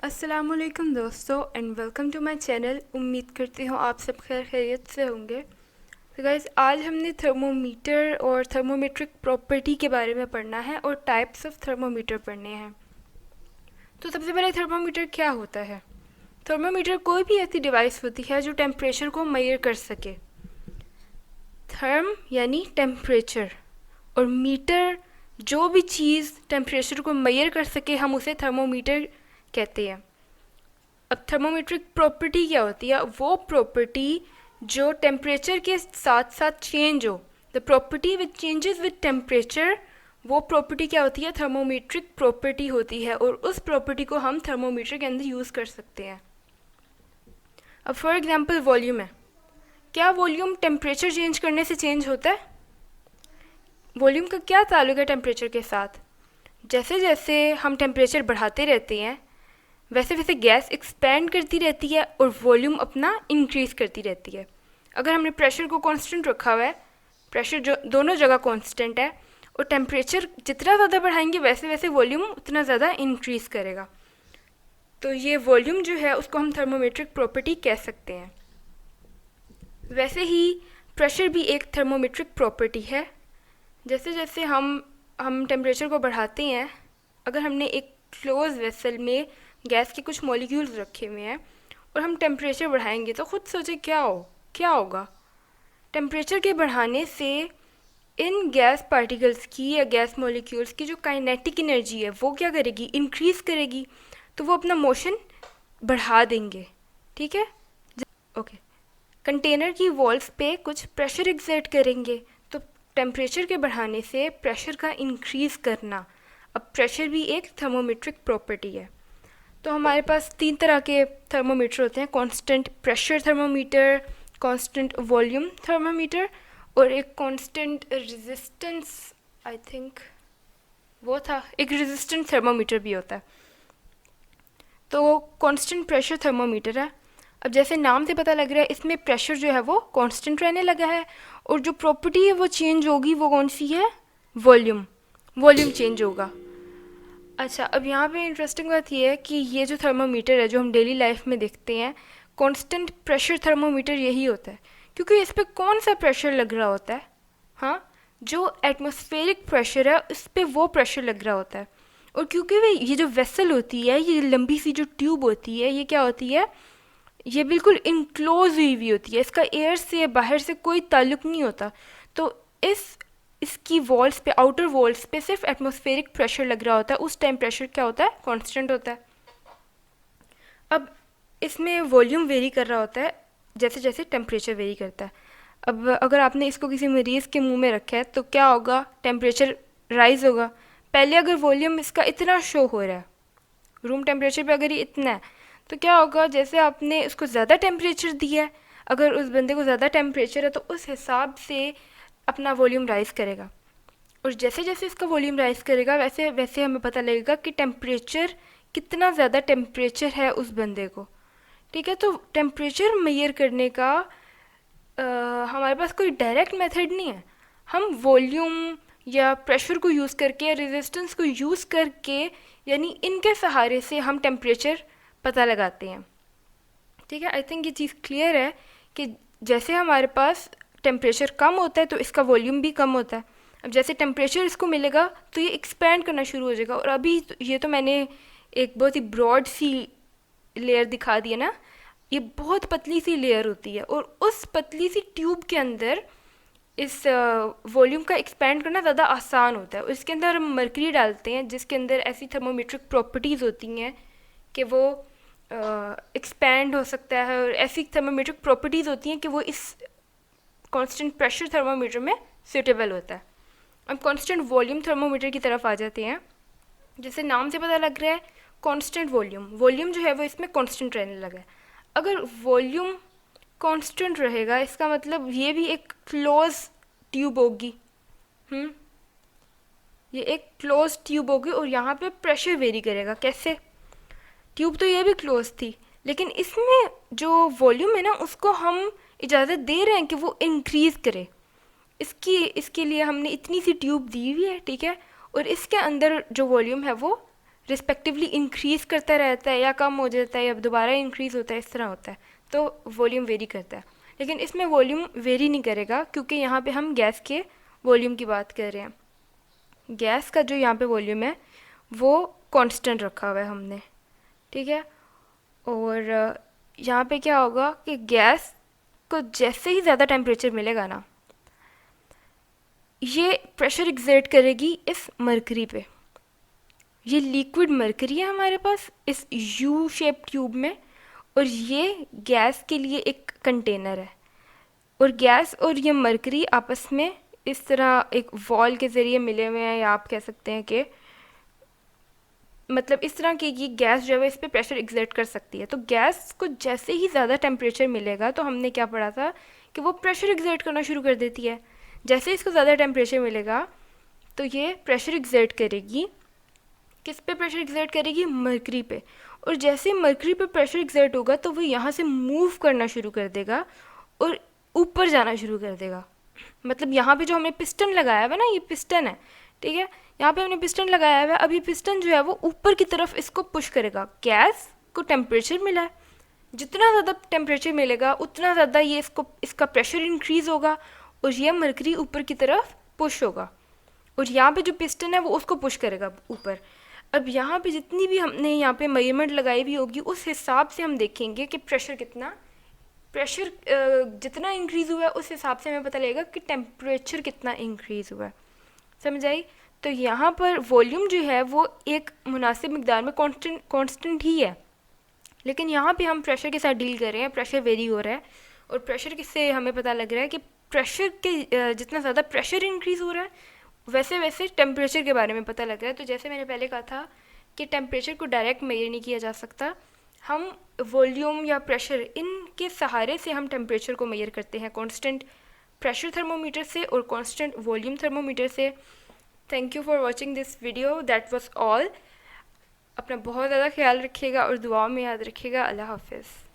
अस्सलामुअलैकुम दोस्तों and welcome to my channel. उम्मीद करती हूँ आप सब खैर खैरियत से होंगे। तो गाइस, आज हमने थर्मोमीटर और थर्मोमेट्रिक प्रॉपर्टी के बारे में पढ़ना है और टाइप्स ऑफ थर्मोमीटर पढ़ने हैं। तो सबसे पहले थर्मोमीटर क्या होता है? थर्मोमीटर कोई भी ऐसी डिवाइस होती है जो टेम्परेचर को मेजर कर सके। थर्म यानी टेम्परेचर और मीटर जो भी चीज़ टेम्परेचर को मेजर कर सके हम उसे थर्मोमीटर कहते हैं। अब थर्मोमेट्रिक प्रॉपर्टी क्या होती है? वो प्रॉपर्टी जो टेम्परेचर के साथ साथ चेंज हो, the property which changes with temperature, वो प्रॉपर्टी क्या होती है? थर्मोमेट्रिक प्रॉपर्टी होती है और उस प्रॉपर्टी को हम थर्मोमीटर के अंदर यूज़ कर सकते हैं। अब फॉर एग्जांपल वॉल्यूम है। क्या वॉल्यूम टेम्परेचर चेंज करने से चेंज होता है? वॉल्यूम का क्या ताल्लुक है टेम्परेचर के साथ? जैसे जैसे हम टेम्परेचर बढ़ाते रहते हैं वैसे वैसे गैस एक्सपैंड करती रहती है और वॉल्यूम अपना इंक्रीज़ करती रहती है। अगर हमने प्रेशर को कांस्टेंट रखा हुआ है, प्रेशर जो दोनों जगह कांस्टेंट है, और टेम्परेचर जितना ज़्यादा बढ़ाएंगे वैसे वैसे वॉल्यूम उतना ज़्यादा इंक्रीज़ करेगा। तो ये वॉल्यूम जो है उसको हम थर्मोमेट्रिक प्रॉपर्टी कह सकते हैं। वैसे ही प्रेशर भी एक थर्मोमेट्रिक प्रॉपर्टी है। जैसे जैसे हम टेम्परेचर को बढ़ाते हैं, अगर हमने एक क्लोज वेसल में गैस के कुछ मॉलिक्यूल्स रखे हुए हैं और हम टेम्परेचर बढ़ाएंगे तो खुद सोचे क्या होगा? टेम्परेचर के बढ़ाने से इन गैस पार्टिकल्स की या गैस मॉलिक्यूल्स की जो काइनेटिक एनर्जी है वो क्या करेगी? इंक्रीज़ करेगी। तो वो अपना मोशन बढ़ा देंगे। ठीक है, ओके। कंटेनर की वॉल्स पे कुछ प्रेशर एक्सर्ट करेंगे, तो टेम्परेचर के बढ़ाने से प्रेशर का इंक्रीज़ करना। अब प्रेशर भी एक थर्मोमेट्रिक प्रॉपर्टी है। तो हमारे पास 3 तरह के थर्मोमीटर होते हैं: constant pressure thermometer, constant volume thermometer और एक कांस्टेंट रेजिस्टेंस, आई थिंक वो था, एक रेजिस्टेंट थर्मोमीटर भी होता है। तो कांस्टेंट प्रेशर थर्मोमीटर है। अब जैसे नाम से पता लग रहा है इसमें प्रेशर जो है वो कांस्टेंट रहने लगा है और जो प्रॉपर्टी है वो चेंज होगी। वो कौन सी है? वॉल्यूम चेंज होगा। अच्छा, अब यहाँ पे इंटरेस्टिंग बात ये है कि ये जो थर्मोमीटर है जो हम डेली लाइफ में देखते हैं, कांस्टेंट प्रेशर थर्मोमीटर यही होता है, क्योंकि इस पर कौन सा प्रेशर लग रहा होता है? हाँ, जो एटमॉस्फेरिक प्रेशर है उस पर वो प्रेशर लग रहा होता है। और क्योंकि वे ये जो वेसल होती है, ये लंबी सी जो ट्यूब होती है, ये क्या होती है? ये बिल्कुल इनक्लोज हुई होती है, इसका एयर से बाहर से कोई ताल्लुक नहीं होता। तो इसकी वॉल्स पे, आउटर वॉल्स पे सिर्फ एटमॉस्फेरिक प्रेशर लग रहा होता है। उस टाइम प्रेशर क्या होता है? कांस्टेंट होता है। अब इसमें वॉल्यूम वेरी कर रहा होता है जैसे जैसे टेम्परेचर वेरी करता है। अब अगर आपने इसको किसी मरीज़ के मुंह में रखा है तो क्या होगा? टेम्परेचर राइज होगा। पहले अगर वॉल्यूम इसका इतना शो हो रहा है, रूम टेम्परेचर पे अगर ये इतना है, तो क्या होगा? जैसे आपने उसको ज़्यादा टेम्परेचर दिया है, अगर उस बंदे को ज़्यादा टेम्परेचर है तो उस हिसाब से अपना वॉल्यूम राइज़ करेगा। और जैसे जैसे इसका वॉल्यूम राइज़ करेगा वैसे वैसे हमें पता लगेगा कि टेम्परेचर, कितना ज़्यादा टेम्परेचर है उस बंदे को। ठीक है, तो टेम्परेचर मेजर करने का हमारे पास कोई डायरेक्ट मेथड नहीं है। हम वॉल्यूम या प्रेशर को यूज़ करके, रेजिस्टेंस को यूज़ करके, यानी इनके सहारे से हम टेम्परेचर पता लगाते हैं। ठीक है, आई थिंक ये चीज़ क्लियर है कि जैसे हमारे पास टेम्परेचर कम होता है तो इसका वॉल्यूम भी कम होता है। अब जैसे टेम्परेचर इसको मिलेगा तो ये एक्सपैंड करना शुरू हो जाएगा। और अभी ये तो मैंने एक बहुत ही ब्रॉड सी लेयर दिखा दी है ना, ये बहुत पतली सी लेयर होती है और उस पतली सी ट्यूब के अंदर इस वॉल्यूम का एक्सपैंड करना ज़्यादा आसान होता है। और इसके अंदर हम मरकरी डालते हैं जिसके अंदर ऐसी थर्मोमेट्रिक प्रॉपर्टीज़ होती हैं कि वो एक्सपैंड हो सकता है, और ऐसी थर्मोमेट्रिक प्रॉपर्टीज़ होती हैं कि वो इस कांस्टेंट प्रेशर थर्मोमीटर में सूटेबल होता है। अब कांस्टेंट वॉल्यूम थर्मोमीटर की तरफ आ जाते हैं। जैसे नाम से पता लग रहा है, कांस्टेंट वॉल्यूम जो है वो इसमें कांस्टेंट रहने लगा है। अगर वॉल्यूम कांस्टेंट रहेगा इसका मतलब ये भी एक क्लोज ट्यूब होगी। ये एक क्लोज ट्यूब होगी और यहाँ पे प्रेशर वेरी करेगा। कैसे? ट्यूब तो ये भी क्लोज थी, लेकिन इसमें जो वॉल्यूम है ना उसको हम इजाज़त दे रहे हैं कि वो इंक्रीज़ करे। इसके लिए हमने इतनी सी ट्यूब दी हुई है, ठीक है, और इसके अंदर जो वॉल्यूम है वो रिस्पेक्टिवली इंक्रीज़ करता रहता है या कम हो जाता है या दोबारा इंक्रीज़ होता है, इस तरह होता है, तो वॉल्यूम वेरी करता है। लेकिन इसमें वॉल्यूम वेरी नहीं करेगा क्योंकि यहाँ पे हम गैस के वॉल्यूम की बात कर रहे हैं। गैस का जो यहाँ पे वॉल्यूम है वो कांस्टेंट रखा हुआ है हमने, ठीक है। और यहाँ पे क्या होगा कि गैस को जैसे ही ज़्यादा टेम्परेचर मिलेगा ना, ये प्रेशर एक्सर्ट करेगी इस मरकरी पे। ये लिक्विड मरकरी है हमारे पास इस यू शेप ट्यूब में, और ये गैस के लिए एक कंटेनर है। और गैस और ये मरकरी आपस में इस तरह एक वॉल के ज़रिए मिले हुए हैं, या आप कह सकते हैं कि मतलब इस तरह की ये गैस जो है इस पर प्रेशर एक्सर्ट कर सकती है। तो गैस को जैसे ही ज़्यादा टेम्परेचर मिलेगा, तो हमने क्या पढ़ा था कि वो प्रेशर एक्सर्ट करना शुरू कर देती है। जैसे इसको ज़्यादा टेम्परेचर मिलेगा तो ये प्रेशर एक्सर्ट करेगी, किस पे प्रेशर एक्सर्ट करेगी? मरकरी पे। और जैसे मरकरी पे प्रेशर एक्सर्ट होगा तो वो यहाँ से मूव करना शुरू कर देगा और ऊपर जाना शुरू कर देगा। मतलब यहाँ पे जो हमने पिस्टन लगाया हुआ है ना, ये पिस्टन है, ठीक है, यहाँ पे हमने पिस्टन लगाया हुआ है। अब ये पिस्टन जो है वो ऊपर की तरफ इसको पुश करेगा। गैस को टेम्परेचर मिला है, जितना ज़्यादा टेम्परेचर मिलेगा उतना ज़्यादा ये इसका प्रेशर इंक्रीज़ होगा और ये मरकरी ऊपर की तरफ पुश होगा, और यहाँ पे जो पिस्टन है वो उसको पुश करेगा ऊपर। अब यहाँ पे जितनी भी हमने यहाँ पे मेजरमेंट लगाई हुई होगी उस हिसाब से हम देखेंगे कि प्रेशर जितना इंक्रीज़ हुआ है उस हिसाब से हमें पता लगेगा कि टेम्परेचर कितना इंक्रीज़ हुआ है। समझ आई? तो यहाँ पर वॉल्यूम जो है वो एक मुनासिब मिकदार में कांस्टेंट ही है, लेकिन यहाँ पे हम प्रेशर के साथ डील कर रहे हैं, प्रेशर वेरी हो रहा है। और प्रेशर किससे हमें पता लग रहा है कि प्रेशर के जितना ज़्यादा प्रेशर इंक्रीज़ हो रहा है वैसे वैसे टेम्परेचर के बारे में पता लग रहा है। तो जैसे मैंने पहले कहा था कि टेम्परेचर को डायरेक्ट मेजर नहीं किया जा सकता, हम वॉल्यूम या प्रेशर इनके सहारे से हम टेम्परेचर को मेजर करते हैं, कांस्टेंट प्रेशर थर्मोमीटर से और कांस्टेंट वॉल्यूम थर्मोमीटर से। Thank you for watching this video, that was all. अपना बहुत ज़्यादा ख्याल रखिएगा और दुआ में याद रखिएगा। अल्लाह हाफिज़।